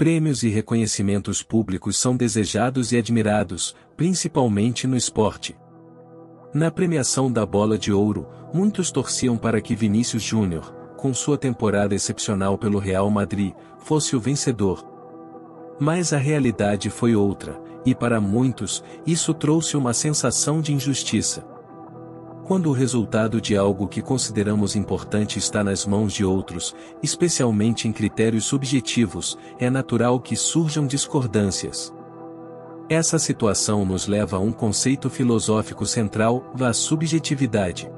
Prêmios e reconhecimentos públicos são desejados e admirados, principalmente no esporte. Na premiação da Bola de Ouro, muitos torciam para que Vinícius Júnior, com sua temporada excepcional pelo Real Madrid, fosse o vencedor. Mas a realidade foi outra, e para muitos, isso trouxe uma sensação de injustiça. Quando o resultado de algo que consideramos importante está nas mãos de outros, especialmente em critérios subjetivos, é natural que surjam discordâncias. Essa situação nos leva a um conceito filosófico central, a subjetividade.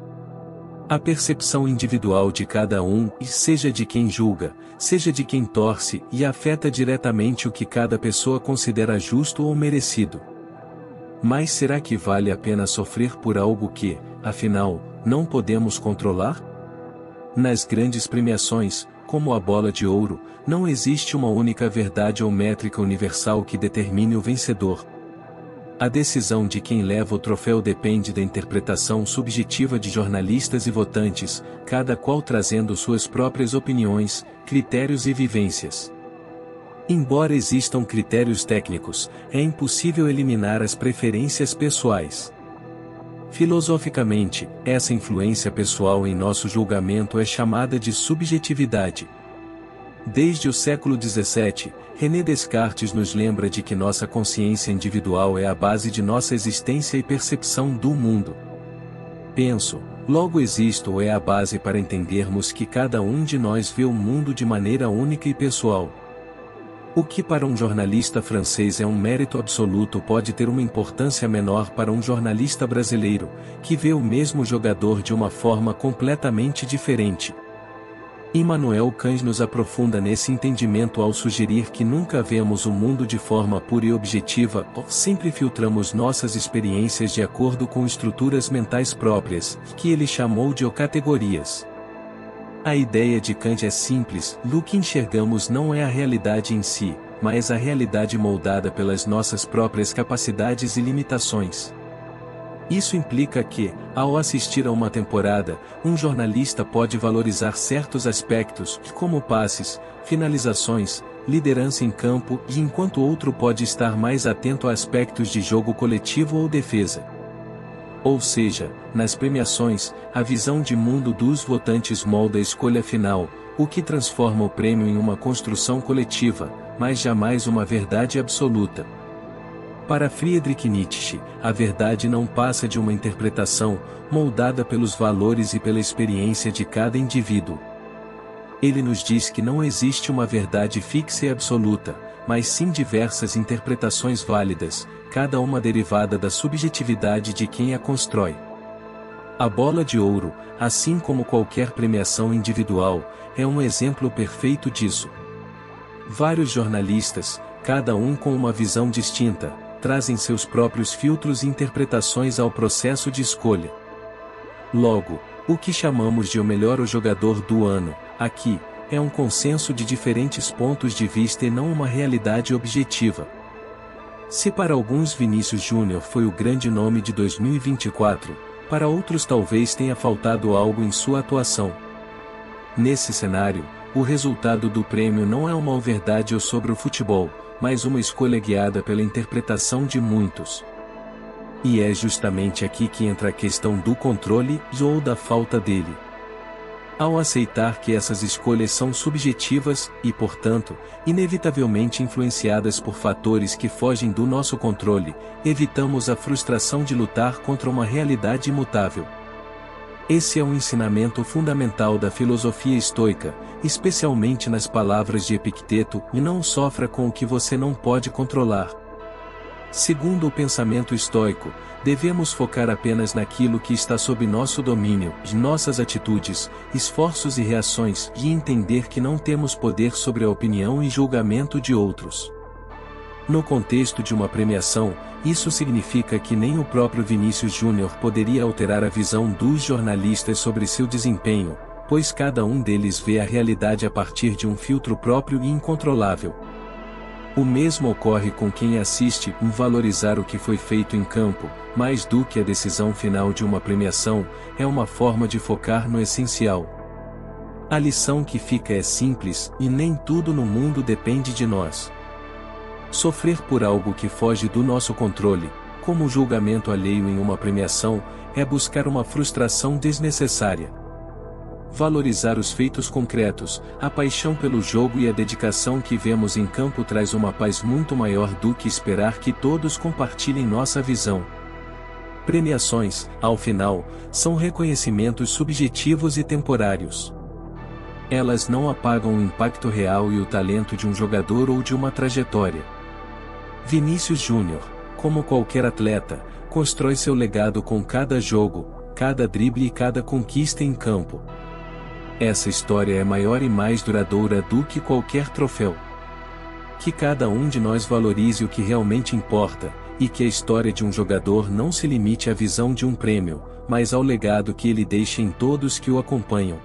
A percepção individual de cada um, seja de quem julga, seja de quem torce, e afeta diretamente o que cada pessoa considera justo ou merecido. Mas será que vale a pena sofrer por algo que, afinal, não podemos controlar? Nas grandes premiações, como a Bola de Ouro, não existe uma única verdade ou métrica universal que determine o vencedor. A decisão de quem leva o troféu depende da interpretação subjetiva de jornalistas e votantes, cada qual trazendo suas próprias opiniões, critérios e vivências. Embora existam critérios técnicos, é impossível eliminar as preferências pessoais. Filosoficamente, essa influência pessoal em nosso julgamento é chamada de subjetividade. Desde o século XVII, René Descartes nos lembra de que nossa consciência individual é a base de nossa existência e percepção do mundo. Penso, logo existo é a base para entendermos que cada um de nós vê o mundo de maneira única e pessoal. O que para um jornalista francês é um mérito absoluto pode ter uma importância menor para um jornalista brasileiro, que vê o mesmo jogador de uma forma completamente diferente. Immanuel Kant nos aprofunda nesse entendimento ao sugerir que nunca vemos o mundo de forma pura e objetiva, sempre filtramos nossas experiências de acordo com estruturas mentais próprias, que ele chamou de categorias. A ideia de Kant é simples, o que enxergamos não é a realidade em si, mas a realidade moldada pelas nossas próprias capacidades e limitações. Isso implica que, ao assistir a uma temporada, um jornalista pode valorizar certos aspectos, como passes, finalizações, liderança em campo, e enquanto outro pode estar mais atento a aspectos de jogo coletivo ou defesa. Ou seja, nas premiações, a visão de mundo dos votantes molda a escolha final, o que transforma o prêmio em uma construção coletiva, mas jamais uma verdade absoluta. Para Friedrich Nietzsche, a verdade não passa de uma interpretação, moldada pelos valores e pela experiência de cada indivíduo. Ele nos diz que não existe uma verdade fixa e absoluta, mas sim diversas interpretações válidas, cada uma derivada da subjetividade de quem a constrói. A Bola de Ouro, assim como qualquer premiação individual, é um exemplo perfeito disso. Vários jornalistas, cada um com uma visão distinta, trazem seus próprios filtros e interpretações ao processo de escolha. Logo, o que chamamos de o melhor jogador do ano, aqui, é um consenso de diferentes pontos de vista e não uma realidade objetiva. Se para alguns Vinícius Júnior foi o grande nome de 2024, para outros talvez tenha faltado algo em sua atuação. Nesse cenário, o resultado do prêmio não é uma verdade sobre o futebol, mas uma escolha guiada pela interpretação de muitos. E é justamente aqui que entra a questão do controle ou da falta dele. Ao aceitar que essas escolhas são subjetivas, e portanto, inevitavelmente influenciadas por fatores que fogem do nosso controle, evitamos a frustração de lutar contra uma realidade imutável. Esse é um ensinamento fundamental da filosofia estoica, especialmente nas palavras de Epicteto, e não sofra com o que você não pode controlar. Segundo o pensamento estoico, devemos focar apenas naquilo que está sob nosso domínio, de nossas atitudes, esforços e reações, e entender que não temos poder sobre a opinião e julgamento de outros. No contexto de uma premiação, isso significa que nem o próprio Vinícius Júnior poderia alterar a visão dos jornalistas sobre seu desempenho, pois cada um deles vê a realidade a partir de um filtro próprio e incontrolável. O mesmo ocorre com quem assiste, valorizar o que foi feito em campo, mais do que a decisão final de uma premiação, é uma forma de focar no essencial. A lição que fica é simples, e nem tudo no mundo depende de nós. Sofrer por algo que foge do nosso controle, como o julgamento alheio em uma premiação, é buscar uma frustração desnecessária. Valorizar os feitos concretos, a paixão pelo jogo e a dedicação que vemos em campo traz uma paz muito maior do que esperar que todos compartilhem nossa visão. Premiações, ao final, são reconhecimentos subjetivos e temporários. Elas não apagam o impacto real e o talento de um jogador ou de uma trajetória. Vinícius Júnior, como qualquer atleta, constrói seu legado com cada jogo, cada drible e cada conquista em campo. Essa história é maior e mais duradoura do que qualquer troféu. Que cada um de nós valorize o que realmente importa, e que a história de um jogador não se limite à visão de um prêmio, mas ao legado que ele deixa em todos que o acompanham.